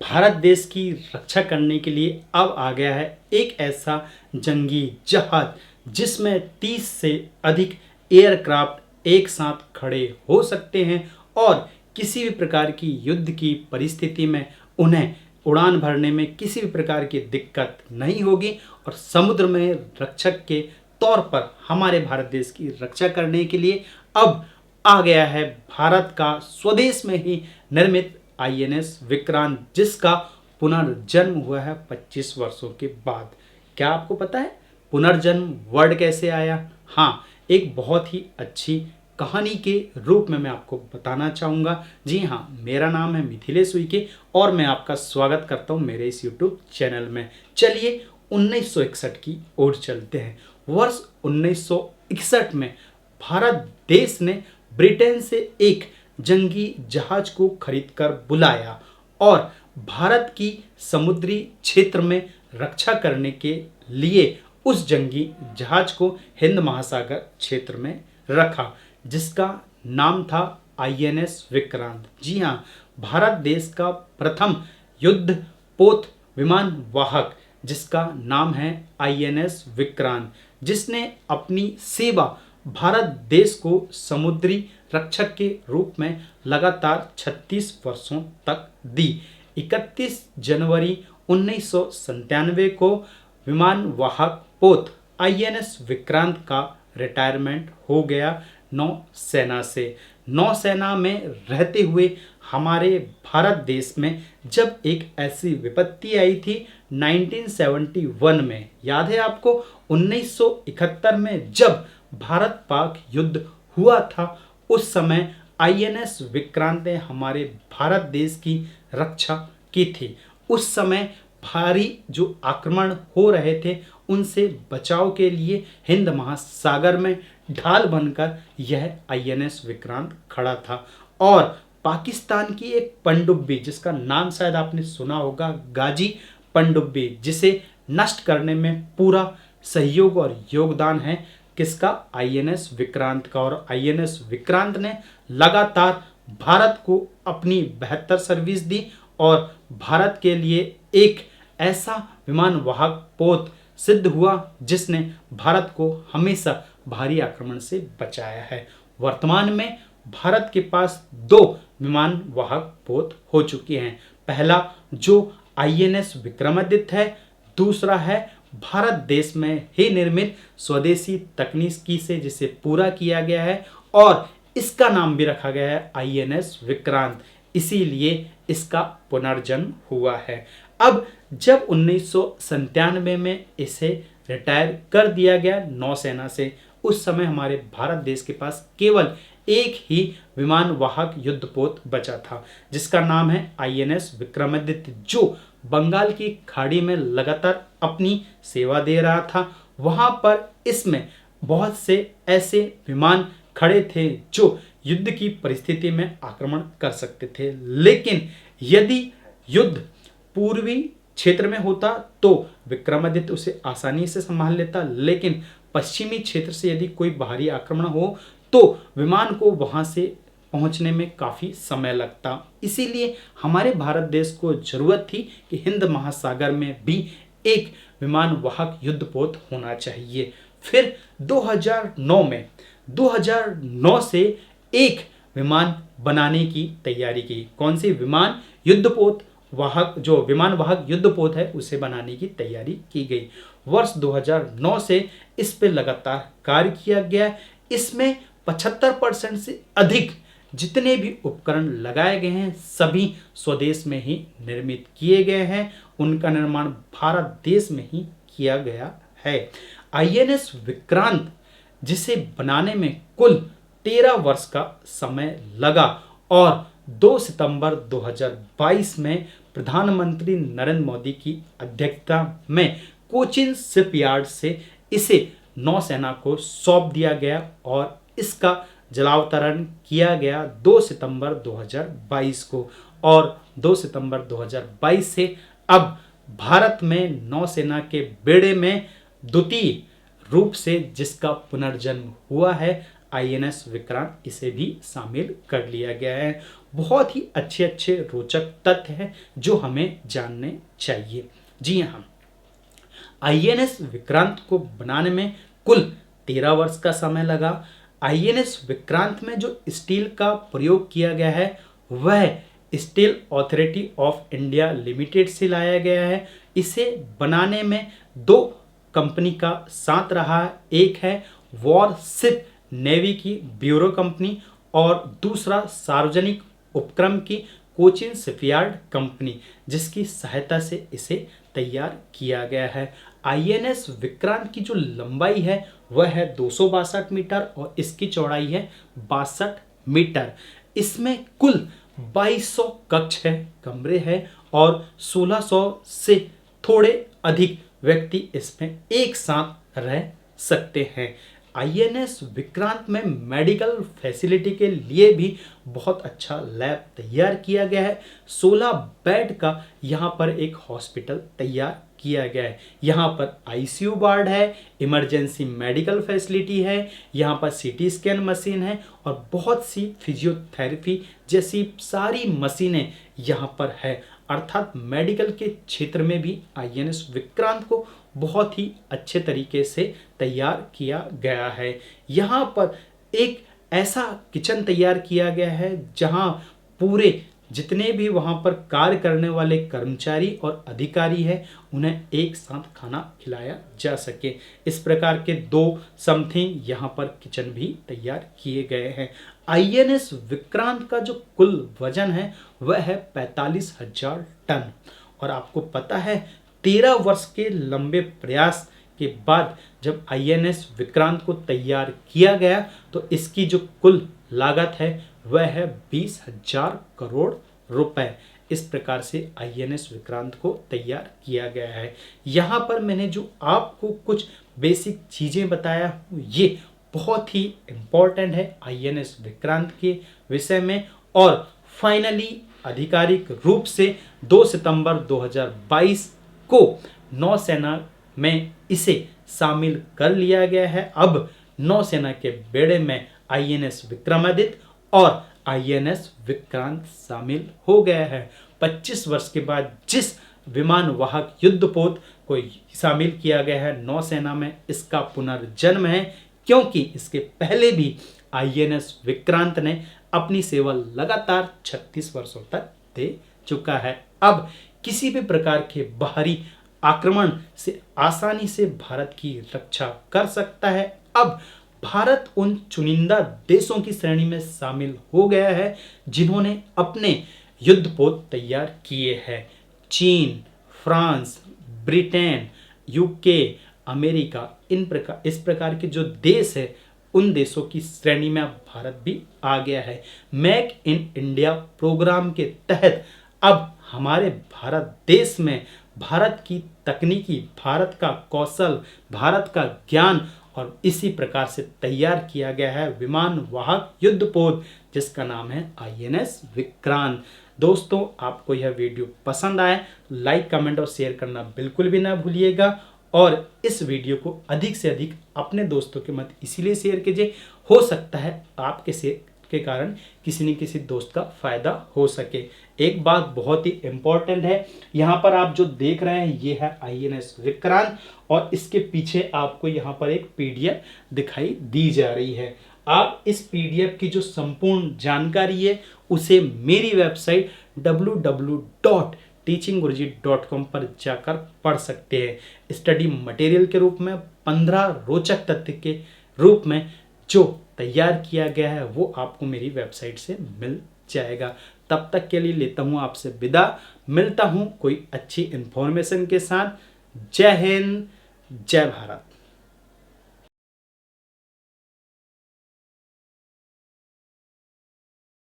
भारत देश की रक्षा करने के लिए अब आ गया है एक ऐसा जंगी जहाज जिसमें 30 से अधिक एयरक्राफ्ट एक साथ खड़े हो सकते हैं और किसी भी प्रकार की युद्ध की परिस्थिति में उन्हें उड़ान भरने में किसी भी प्रकार की दिक्कत नहीं होगी और समुद्र में रक्षक के तौर पर हमारे भारत देश की रक्षा करने के लिए अब आ गया है भारत का स्वदेश में ही निर्मित आईएनएस विक्रांत, जिसका पुनर्जन्म हुआ है 25 वर्षों के बाद। क्या आपको पता है पुनर्जन्म वर्ड कैसे आया? हाँ, एक बहुत ही अच्छी कहानी के रूप में मैं आपको बताना चाहूँगा। जी हाँ, मेरा नाम है मिथिलेश उइके और मैं आपका स्वागत करता हूँ मेरे इस यूट्यूब चैनल में। चलिए 1961 की ओर चलते हैं। वर्ष 1961 में भारत देश ने ब्रिटेन से एक जंगी जहाज को खरीदकर बुलाया और भारत की समुद्री क्षेत्र में रक्षा करने के लिए उस जंगी जहाज को हिंद महासागर क्षेत्र में रखा, जिसका नाम था आईएनएस विक्रांत। जी हाँ, भारत देश का प्रथम युद्ध पोत विमान वाहक जिसका नाम है आईएनएस विक्रांत, जिसने अपनी सेवा भारत देश को समुद्री रक्षक के रूप में लगातार 36 वर्षों तक दी। 31 जनवरी 1997 को विमान वाहक पोत आईएनएस विक्रांत का रिटायरमेंट हो गया नौसेना से। नौसेना में रहते हुए हमारे भारत देश में जब एक ऐसी विपत्ति आई थी 1971 में, याद है आपको 1971 में जब भारत पाक युद्ध हुआ था, उस समय आईएनएस विक्रांत ने हमारे भारत देश की रक्षा की थी। उस समय भारी जो आक्रमण हो रहे थे उनसे बचाव के लिए हिंद महासागर में ढाल बनकर यह आईएनएस विक्रांत खड़ा था और पाकिस्तान की एक पनडुब्बी जिसका नाम शायद आपने सुना होगा, गाजी पनडुब्बी, जिसे नष्ट करने में पूरा सहयोग और योगदान है किसका? आईएनएस विक्रांत का। और आईएनएस विक्रांत ने लगातार भारत को अपनी बेहतर सर्विस दी और भारत के लिए एक ऐसा विमान वाहक पोत सिद्ध हुआ जिसने भारत को हमेशा भारी आक्रमण से बचाया है। वर्तमान में भारत के पास 2 विमान वाहक पोत हो चुके हैं। पहला जो आईएनएस विक्रमादित्य है, दूसरा है भारत देश में ही निर्मित स्वदेशी तकनीकी से जिसे पूरा किया गया है और इसका नाम भी रखा गया है आईएनएस विक्रांत, इसीलिए इसका पुनर्जन्म हुआ है। अब जब 1997 में इसे रिटायर कर दिया गया नौसेना से, उस समय हमारे भारत देश के पास केवल एक ही विमान वाहक युद्धपोत बचा था जिसका नाम है आईएनएस विक्रमादित्य, जो बंगाल की खाड़ी में लगातार अपनी सेवा दे रहा था। वहां पर इसमें बहुत से ऐसे विमान खड़े थे जो युद्ध की परिस्थिति में आक्रमण कर सकते थे, लेकिन यदि युद्ध पूर्वी क्षेत्र में होता तो विक्रमादित्य उसे आसानी से संभाल लेता, लेकिन पश्चिमी क्षेत्र से यदि कोई बाहरी आक्रमण हो तो विमान को वहां से पहुंचने में काफ़ी समय लगता। इसीलिए हमारे भारत देश को जरूरत थी कि हिंद महासागर में भी एक विमान वाहक युद्धपोत होना चाहिए। फिर 2009 से एक विमान बनाने की तैयारी की। कौन सी? विमान युद्धपोत वाहक, जो विमान वाहक युद्धपोत है उसे बनाने की तैयारी की गई। वर्ष 2009 से इस पे लगातार कार्य किया गया। इसमें 75% से अधिक जितने भी उपकरण लगाए गए हैं सभी स्वदेश में ही निर्मित किए गए हैं। उनका निर्माण भारत देश में ही किया गया है। आईएनएस विक्रांत जिसे बनाने में कुल 13 वर्ष का समय लगा और 2 सितंबर 2022 में प्रधानमंत्री नरेंद्र मोदी की अध्यक्षता में कोचिन शिपयार्ड से इसे नौसेना को सौंप दिया गया और इसका जलावतरण किया गया 2 सितंबर 2022 को। और 2 सितंबर 2022 से अब भारत में नौसेना के बेड़े में द्वितीय रूप से जिसका पुनर्जन्म हुआ है INS विक्रांत इसे भी शामिल कर लिया गया है। बहुत ही अच्छे अच्छे रोचक तथ्य हैं जो हमें जानने चाहिए। जी हाँ, INS विक्रांत को बनाने में कुल 13 वर्ष का समय लगा। INS विक्रांत में जो स्टील का प्रयोग किया गया है वह steel authority of India limited से लाया गया है। इसे बनाने में दो कंपनी का साथ रहा है। एक है वॉरशिप नेवी की ब्यूरो कंपनी और दूसरा सार्वजनिक उपक्रम की कोचिन शिपयार्ड कंपनी, जिसकी सहायता से इसे तैयार किया गया है। INS विक्रांत की जो लंबाई है वह है 262 मीटर और इसकी चौड़ाई है 62 मीटर। इसमें कुल 2200 कक्ष है, कमरे हैं और 1600 से थोड़े अधिक व्यक्ति इसमें एक साथ रह सकते हैं। INS विक्रांत में मेडिकल फैसिलिटी के लिए भी बहुत अच्छा लैब तैयार किया गया है। 16 बेड का यहाँ पर एक हॉस्पिटल तैयार किया गया है। यहाँ पर ICU वार्ड है, इमरजेंसी मेडिकल फैसिलिटी है, यहाँ पर CT स्कैन मशीन है और बहुत सी फिजियोथेरेपी जैसी सारी मशीनें यहाँ पर है। अर्थात मेडिकल के क्षेत्र में भी INS विक्रांत को बहुत ही अच्छे तरीके से तैयार किया गया है। यहाँ पर एक ऐसा किचन तैयार किया गया है जहाँ पूरे जितने भी वहाँ पर कार्य करने वाले कर्मचारी और अधिकारी हैं उन्हें एक साथ खाना खिलाया जा सके। इस प्रकार के 2 समथिंग यहाँ पर किचन भी तैयार किए गए हैं। INS विक्रांत का जो कुल वजन है वह है 45,000 टन। और आपको पता है 13 वर्ष के लंबे प्रयास के बाद जब INS विक्रांत को तैयार किया गया तो इसकी जो कुल लागत है वह है 20,000 करोड़ रुपए। इस प्रकार से INS विक्रांत को तैयार किया गया है। यहाँ पर मैंने जो आपको कुछ बेसिक चीज़ें बताया हूँ ये बहुत ही इम्पोर्टेंट है INS विक्रांत के विषय में। और फाइनली आधिकारिक रूप से 2 सितंबर 2022 को नौसेना में इसे शामिल कर लिया गया है। अब नौसेना के बेड़े में INS विक्रमादित्य और INS विक्रांत शामिल हो गया है। 25 वर्ष के बाद जिस विमान वाहक युद्धपोत को शामिल किया गया है नौसेना में, इसका पुनर्जन्म है, क्योंकि इसके पहले भी INS विक्रांत ने अपनी सेवा लगातार 36 वर्षों तक दे चुका है। अब किसी भी प्रकार के बाहरी आक्रमण से आसानी से भारत की रक्षा कर सकता है। अब भारत उन चुनिंदा देशों की श्रेणी में शामिल हो गया है जिन्होंने अपने युद्धपोत तैयार किए हैं। चीन, फ्रांस, ब्रिटेन, UK, अमेरिका, इस प्रकार के जो देश है उन देशों की श्रेणी में अब भारत भी आ गया है। मेक इन इंडिया प्रोग्राम के तहत अब हमारे भारत देश में भारत की तकनीकी, भारत का कौशल, भारत का ज्ञान और इसी प्रकार से तैयार किया गया है विमान वाहक युद्धपोत जिसका नाम है INS विक्रांत। दोस्तों, आपको यह वीडियो पसंद आए लाइक, कमेंट और शेयर करना बिल्कुल भी ना भूलिएगा। और इस वीडियो को अधिक से अधिक अपने दोस्तों के मध्य इसीलिए शेयर कीजिए, हो सकता है आपके शेयर के कारण किसी न किसी दोस्त का फायदा हो सके। एक बात बहुत ही इंपॉर्टेंट है, यहाँ पर आप जो देख रहे हैं ये है INS विक्रांत और इसके पीछे आपको यहाँ पर एक PDF दिखाई दी जा रही है। आप इस PDF की जो संपूर्ण जानकारी है उसे मेरी वेबसाइट www.teachingguruji.com पर जाकर पढ़ सकते हैं। स्टडी मटेरियल के रूप में 15 रोचक तथ्य के रूप में जो तैयार किया गया है वो आपको मेरी वेबसाइट से मिल जाएगा। तब तक के लिए लेता हूँ आपसे विदा, मिलता हूँ कोई अच्छी इन्फॉर्मेशन के साथ। जय हिंद, जय भारत।